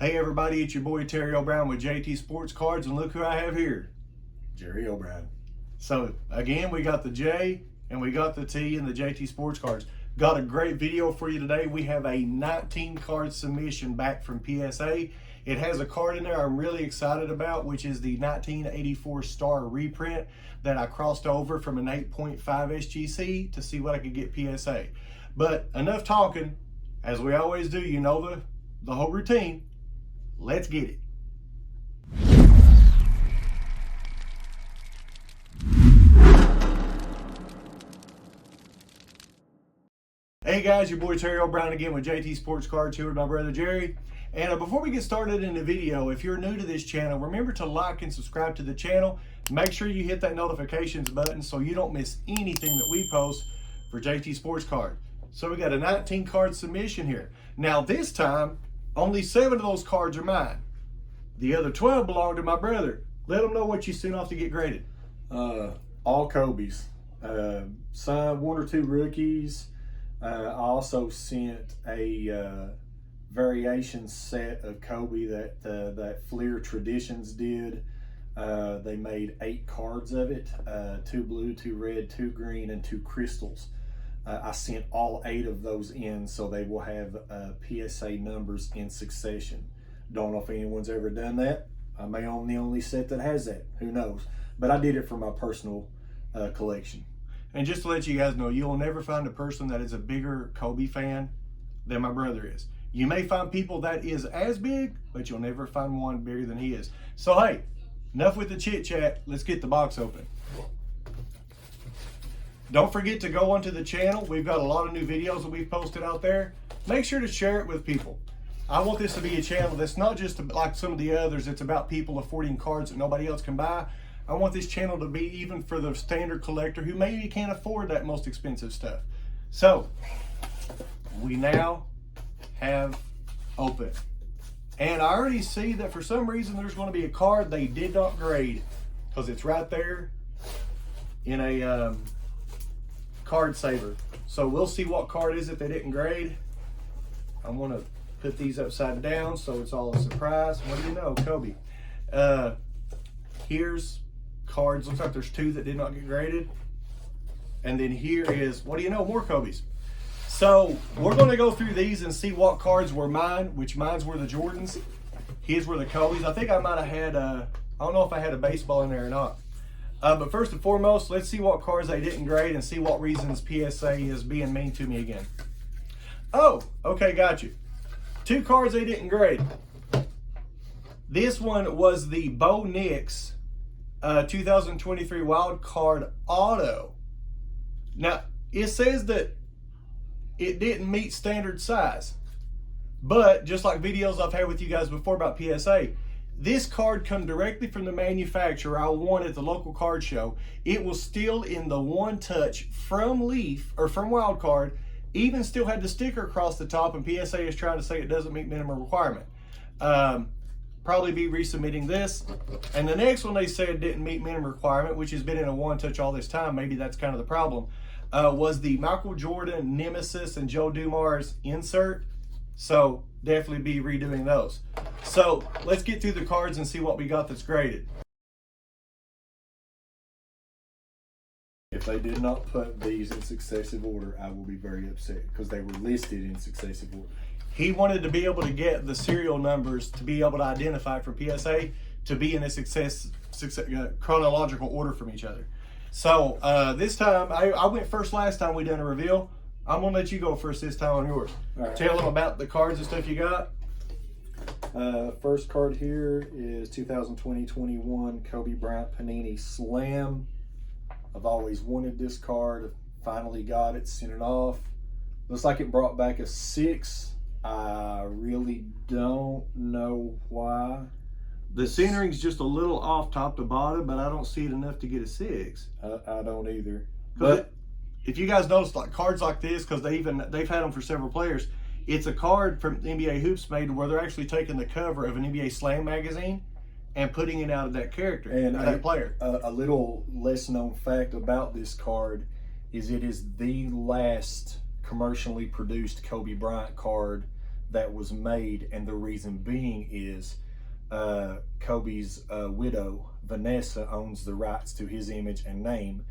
Hey everybody, it's your boy Terry O'Brien with JT Sports Cards, and look who I have here, Jerry O'Brien. So again, we got the J and we got the T in the JT Sports Cards. Got a great video for you today. We have a 19 card submission back from PSA. It has a card in there I'm really excited about, which is the 1984 Star reprint that I crossed over from an 8.5 SGC to see what I could get PSA. But enough talking, as we always do, you know the whole routine. Let's get it. Hey guys, your boy Terry O'Brien again with JT Sports Cards here with my brother Jerry. And before we get started in the video, if you're new to this channel, remember to like and subscribe to the channel. Make sure you hit that notifications button so you don't miss anything that we post for JT Sports Card. So we got a 19 card submission here. Now this time, only 7 of those cards are mine. The other 12 belong to my brother. Let them know what you sent off to get graded. All Kobe's. Some 1 or 2 rookies. I also sent a variation set of Kobe that Fleer Traditions did. They made 8 cards of it, 2 blue, 2 red, 2 green, and 2 crystals. I sent all 8 of those in, so they will have PSA numbers in succession. Don't know if anyone's ever done that. I may own the only set that has that. Who knows? But I did it for my personal collection. And just to let you guys know, you'll never find a person that is a bigger Kobe fan than my brother is. You may find people that is as big, but you'll never find one bigger than he is. So hey, enough with the chit chat. Let's get the box open. Don't forget to go onto the channel. We've got a lot of new videos that we've posted out there. Make sure to share it with people. I want this to be a channel that's not just like some of the others. It's about people affording cards that nobody else can buy. I want this channel to be even for the standard collector who maybe can't afford that most expensive stuff. So we now have open. And I already see that for some reason there's going to be a card they did not grade, because it's right there in a card saver. So we'll see what card is it they didn't grade. I want to put these upside down so it's all a surprise. What do you know, Kobe? Here's cards. Looks like there's 2 that did not get graded. And then here is, what do you know, more Kobe's. So we're going to go through these and see what cards were mine, which mine's were the Jordans. His were the Kobe's. I think I might have had, I don't know if I had a baseball in there or not. But first and foremost, let's see what cards they didn't grade and see what reasons PSA is being mean to me again. Oh, okay, got you. 2 cards they didn't grade. This one was the Bo Nix 2023 Wild Card Auto. Now, it says that it didn't meet standard size. But just like videos I've had with you guys before about PSA, this card come directly from the manufacturer. I won at the local card show. It was still in the one touch from Leaf or from Wild Card. Even still had the sticker across the top, and PSA is trying to say it doesn't meet minimum requirement. Probably be resubmitting this. And the next one they said didn't meet minimum requirement, which has been in a one touch all this time. Maybe that's kind of the problem. Was the Michael Jordan Nemesis and Joe Dumars insert. So definitely be redoing those. So let's get through the cards and see what we got that's graded. If they did not put these in successive order, I will be very upset because they were listed in successive order. He wanted to be able to get the serial numbers to be able to identify from PSA to be in a chronological order from each other. So this time, I went first last time we done a reveal. I'm gonna let you go first this time on yours. Right. Tell them about the cards and stuff you got. First card here is 2020-21 Kobe Bryant Panini Slam. I've always wanted this card. Finally got it, sent it off. Looks like it brought back a 6. I really don't know why. The centering's just a little off top to bottom, but I don't see it enough to get a 6. I don't either. But if you guys notice, like cards like this, because they've had them for several players, it's a card from NBA Hoops made where they're actually taking the cover of an NBA Slam magazine and putting it out of that character and that player. A little less known fact about this card is it is the last commercially produced Kobe Bryant card that was made, and the reason being is Kobe's widow, Vanessa, owns the rights to his image and name,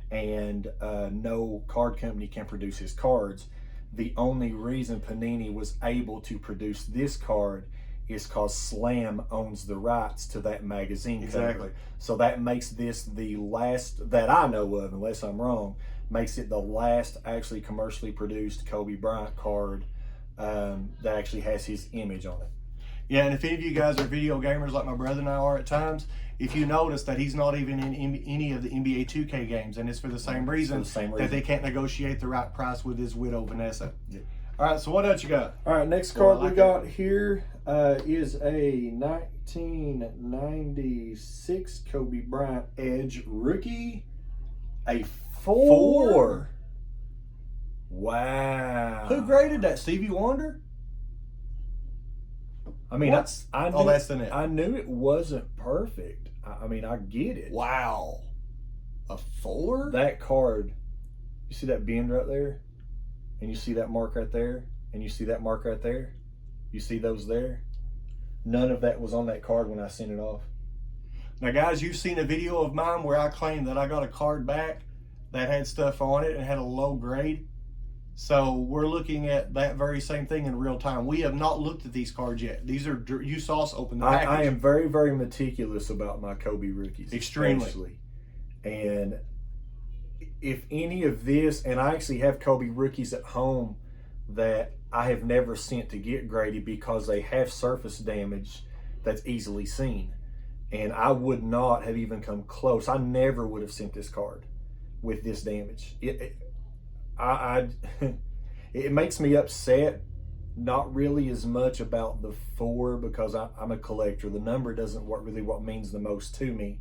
and no card company can produce his cards. The only reason Panini was able to produce this card is because Slam owns the rights to that magazine Exactly. cover. So that makes this the last that I know of, unless I'm wrong, makes it the last actually commercially produced Kobe Bryant card that actually has his image on it. Yeah, and if any of you guys are video gamers like my brother and I are at times, if you notice that he's not even in any of the NBA 2K games, and it's for the same reason that they can't negotiate the right price with his widow, Vanessa. Yep. All right, so what else you got? All right, next card we got here is a 1996 Kobe Bryant Edge rookie, a 4. Wow. Who graded that? Stevie Wonder? I mean, that's the net. I knew it wasn't perfect. I mean, I get it. Wow. A 4? That card, you see that bend right there? And you see that mark right there? And you see that mark right there? You see those there? None of that was on that card when I sent it off. Now, guys, you've seen a video of mine where I claimed that I got a card back that had stuff on it and had a low grade. So we're looking at that very same thing in real time. We have not looked at these cards yet. These are, you saw us open the package. I am very, very meticulous about my Kobe rookies. Extremely. Especially. And if any of this, and I actually have Kobe rookies at home that I have never sent to get graded because they have surface damage that's easily seen. And I would not have even come close. I never would have sent this card with this damage. It makes me upset, not really as much about the 4 because I'm a collector. The number doesn't really what means the most to me.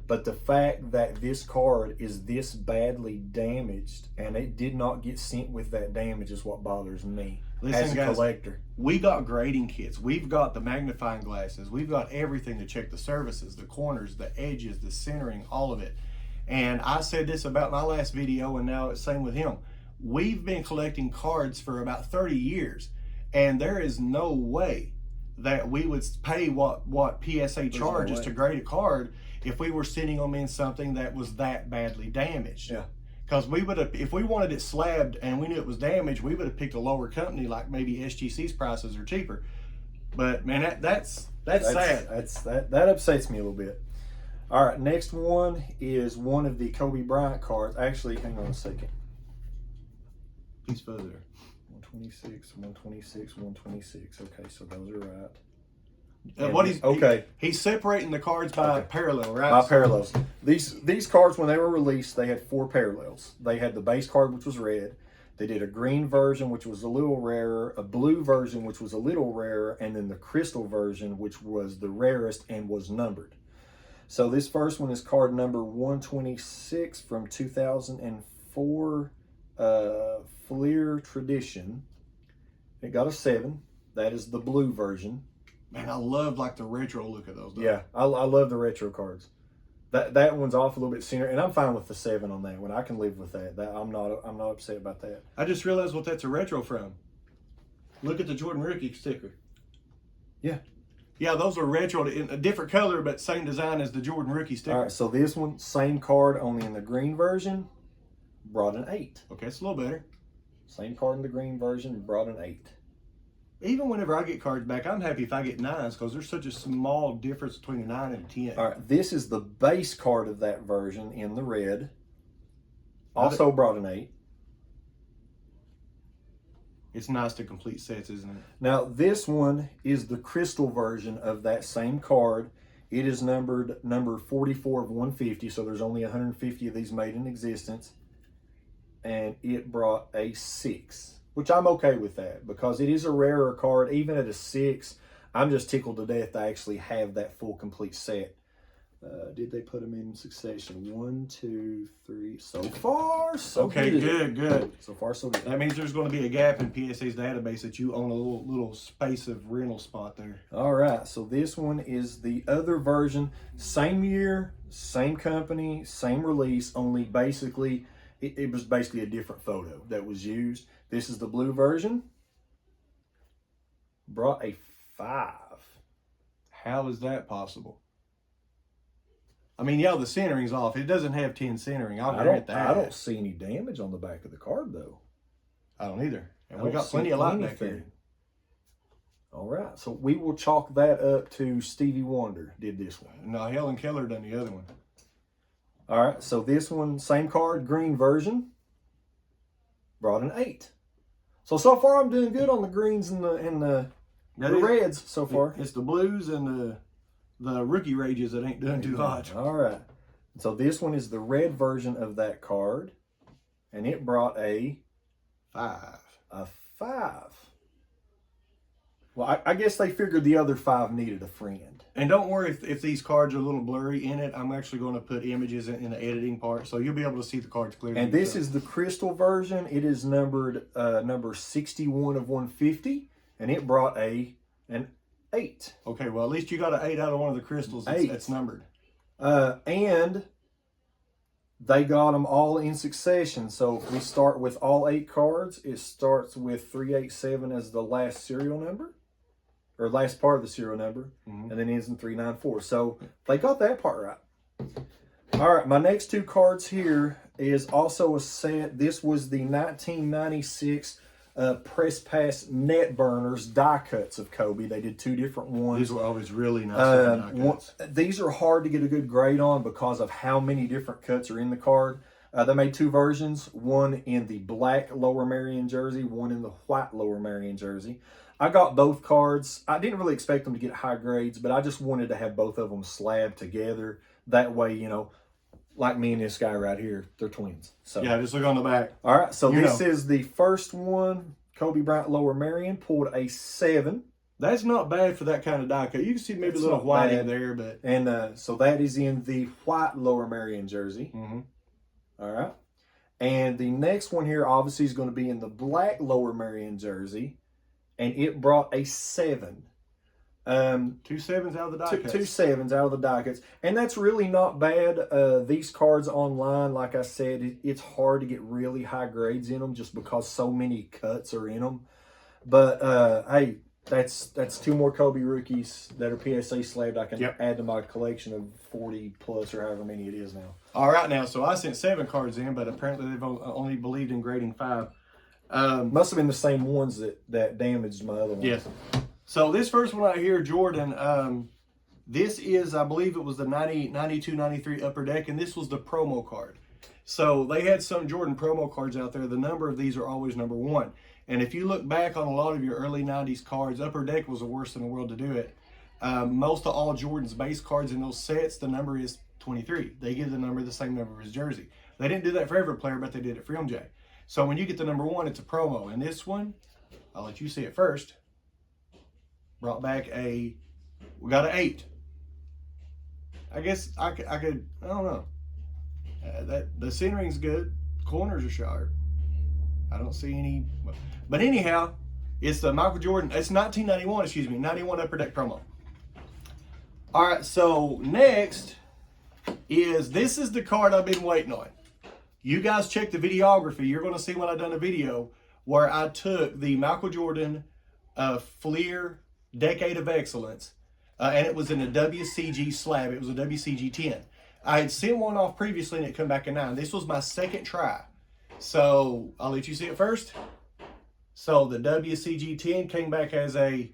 But the fact that this card is this badly damaged and it did not get sent with that damage is what bothers me. Listen, as a guys, collector. We got grading kits. We've got the magnifying glasses. We've got everything to check the surfaces, the corners, the edges, the centering, all of it. And I said this about my last video, and now it's same with him. We've been collecting cards for about 30 years, and there is no way that we would pay what PSA charges to grade a card if we were sending them in something that was that badly damaged. Yeah. Because we would have, if we wanted it slabbed and we knew it was damaged, we would have picked a lower company, like maybe SGC's prices are cheaper. But man, that's sad. That upsets me a little bit. All right, next one is one of the Kobe Bryant cards. Actually, hang on a second. He's further. 126, 126, 126. Okay, so those are right. He's separating the cards by parallel, right? By parallels. These cards, when they were released, they had 4 parallels. They had the base card, which was red. They did a green version, which was a little rarer, a blue version, which was a little rarer, and then the crystal version, which was the rarest and was numbered. So this first one is card number 126 from 2004 Fleer Tradition. It got a 7. That is the blue version. Man, I love like the retro look of those. Yeah, I love the retro cards. That one's off a little bit sooner, and I'm fine with the 7 on that one. I can live with that. I'm not upset about that. I just realized what that's a retro from. Look at the Jordan rookie sticker. Yeah. Yeah, those are retro in a different color, but same design as the Jordan rookie sticker. All right, so this one, same card, only in the green version, brought an 8. Okay, it's a little better. Same card in the green version, brought an 8. Even whenever I get cards back, I'm happy if I get 9s because there's such a small difference between a 9 and a 10. All right, this is the base card of that version in the red. Also brought an 8. It's nice to complete sets, isn't it? Now, this one is the crystal version of that same card. It is numbered number 44 of 150, so there's only 150 of these made in existence. And it brought a 6. Which I'm okay with that because it is a rarer card. Even at a 6, I'm just tickled to death to actually have that full complete set. Did they put them in succession? 1, 2, 3. So far, so okay, good. So far, so good. That means there's going to be a gap in PSA's database that you own a little space of rental spot there. All right, so this one is the other version. Same year, same company, same release, only basically, it was basically a different photo that was used. This is the blue version. brought a 5. How is that possible? I mean, yeah, the centering's off. It doesn't have 10 centering. I'll grant that. I don't see any damage on the back of the card, though. I don't either. And we got plenty of light back there. All right, so we will chalk that up to Stevie Wonder did this one. No, Helen Keller done the other one. All right, so this one, same card, green version, brought an 8. So far I'm doing good on the greens and the reds so far. It's the blues and the rookie rages that ain't doing too hot. All right, so this one is the red version of that card, and it brought a 5. A 5. Well, I guess they figured the other 5 needed a friend. And don't worry if these cards are a little blurry in it. I'm actually going to put images in the editing part, so you'll be able to see the cards clearly. And this is the crystal version. It is numbered number 61 of 150, and it brought an 8. Okay, well, at least you got an 8 out of one of the crystals that's numbered. And they got them all in succession. So if we start with all 8 cards, it starts with 387 as the last serial number, or last part of the serial number, and then ends in 394. So they got that part right. All right, my next 2 cards here is also a set. This was the 1996 Press Pass Net Burners die cuts of Kobe. They did 2 different ones. These were always really nice die cuts. These are hard to get a good grade on because of how many different cuts are in the card. They made 2 versions, one in the black Lower Merion jersey, one in the white Lower Merion jersey. I got both cards. I didn't really expect them to get high grades, but I just wanted to have both of them slabbed together. That way, you know, like me and this guy right here, they're twins. So yeah, just look on the back. All right, so this is the first one. Kobe Bryant Lower Merion pulled a 7. That's not bad for that kind of die cut. You can see maybe a little white in there, but and so that is in the white Lower Merion jersey. All right, and the next one here obviously is going to be in the black Lower Merion jersey, and it brought a 7. 2 7s out of the die cuts. 2 7s out of the die cuts. And that's really not bad. These cards online, like I said, it's hard to get really high grades in them just because so many cuts are in them. But, hey, that's 2 more Kobe rookies that are PSA slabbed. I can add to my collection of 40 plus or however many it is now. All right, now, so I sent 7 cards in, but apparently they've only believed in grading 5. Must have been the same ones that damaged my other one. Yes. So this first one right here, Jordan, this is, I believe it was the 92-93 Upper Deck, and this was the promo card. So they had some Jordan promo cards out there. The number of these are always number 1. And if you look back on a lot of your early 90s cards, Upper Deck was the worst in the world to do it. Most of all Jordan's base cards in those sets, the number is 23. They give the number the same number as jersey. They didn't do that for every player, but they did it for MJ. So when you get the number 1, it's a promo. And this one, I'll let you see it first. Brought back we got an 8. I guess I could, I don't know. The centering's good. Corners are sharp. I don't see any, but anyhow, it's the Michael Jordan, it's 1991, excuse me, 91 Upper Deck promo. All right, so next this is the card I've been waiting on. You guys check the videography. You're going to see when I've done a video where I took the Michael Jordan Fleer Decade of Excellence, and it was in a WCG slab. It was a WCG 10. I had sent one off previously, and it come back a 9. This was my second try. So I'll let you see it first. So the WCG 10 came back as a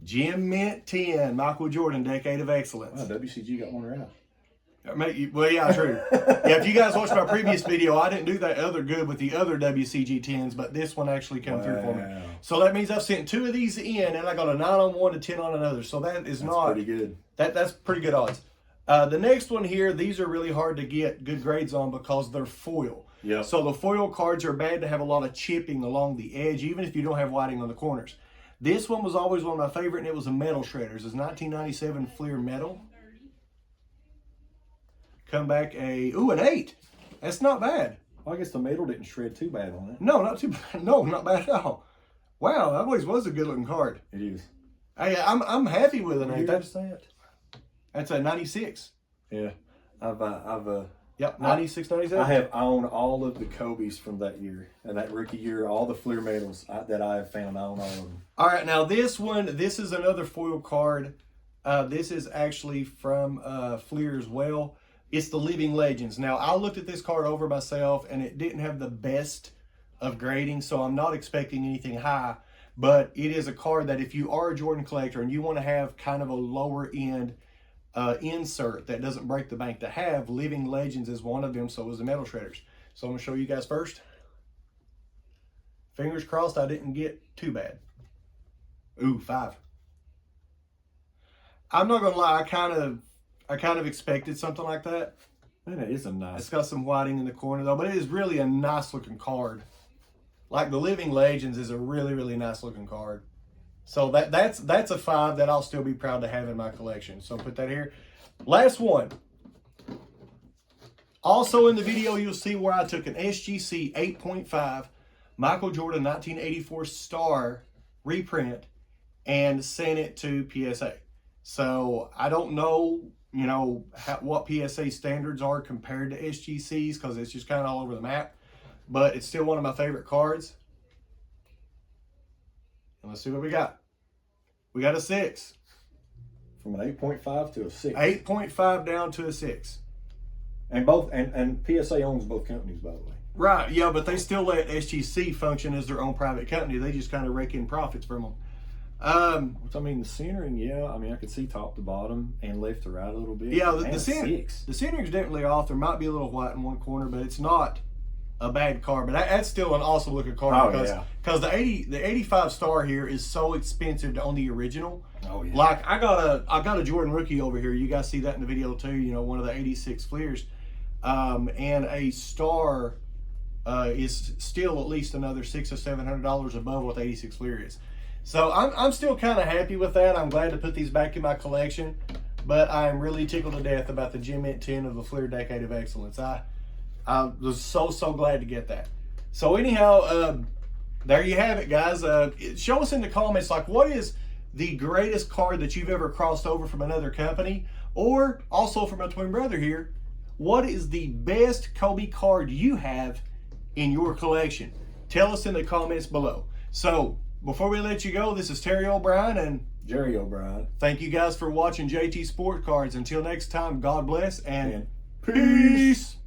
Gem Mint 10 Michael Jordan Decade of Excellence. Wow, WCG got one right. Well, yeah, true. Yeah, if you guys watched my previous video, I didn't do that other good with the other WCG 10s, but this one actually came through for me. So that means I've sent 2 of these in, and I got a 9 on one and 10 on another. So that's pretty good. That's pretty good odds. The next one here, these are really hard to get good grades on because they're foil. Yeah. So the foil cards are bad to have a lot of chipping along the edge, even if you don't have whiting on the corners. This one was always one of my favorite, and it was a metal shredders. It's 1997 Fleer metal. Come back an 8. That's not bad. Well, I guess the metal didn't shred too bad on it. No, not too bad. No, not bad at all. Wow, that always was a good looking card. It is. Hey, I'm happy with an 8. That's that. That's a 96. Yeah, I've Yep, 96, 97. I have owned all of the Kobe's from that year and that rookie year, all the Fleer medals that I have found. I own all of them. All right, now this is another foil card. This is actually from Fleer as well. It's the Living Legends. Now, I looked at this card over myself, and it didn't have the best of grading, so I'm not expecting anything high. But it is a card that if you are a Jordan collector and you want to have kind of a lower end insert that doesn't break the bank to have, Living Legends is one of them, so is the Metal Shredders. So I'm going to show you guys first. Fingers crossed I didn't get too bad. Ooh, 5. I'm not going to lie, I kind of expected something like that. Man, it is a nice. It's got some whiting in the corner though, but it is really a nice looking card. Like the Living Legends is a really, really nice looking card. So that's a 5 that I'll still be proud to have in my collection. So put that here. Last one. Also in the video, you'll see where I took an SGC 8.5 Michael Jordan 1984 star reprint and sent it to PSA. So I don't know, what PSA standards are compared to SGCs because it's just kind of all over the map. But it's still one of my favorite cards. And let's see what we got. We got a 6. From an 8.5 to a 6. 8.5 down to a 6. And both and PSA owns both companies, by the way. Right, yeah, but they still let SGC function as their own private company. They just kind of rake in profits from them. Which, I mean, the centering, yeah. I mean, I could see top to bottom and left to right a little bit. Yeah, the centering's definitely off. There might be a little white in one corner, but it's not a bad card. But that's still an awesome looking card because the 85 star here is so expensive to own the original. Oh yeah. Like I got a Jordan rookie over here. You guys see that in the video too. One of the 86 Fleers, and a star is still at least another $600 or $700 above what the 86 Fleer is. So I'm still kind of happy with that. I'm glad to put these back in my collection, but I'm really tickled to death about the Gem Mint 10 of the Fleer Decade of Excellence. I was so glad to get that. So anyhow, there you have it, guys. Show us in the comments, like, what is the greatest card that you've ever crossed over from another company, or also from a twin brother here, what is the best Kobe card you have in your collection? Tell us in the comments below. So before we let you go, this is Terry O'Brien and Jerry O'Brien. Thank you guys for watching JT Sport Cards. Until next time, God bless and peace.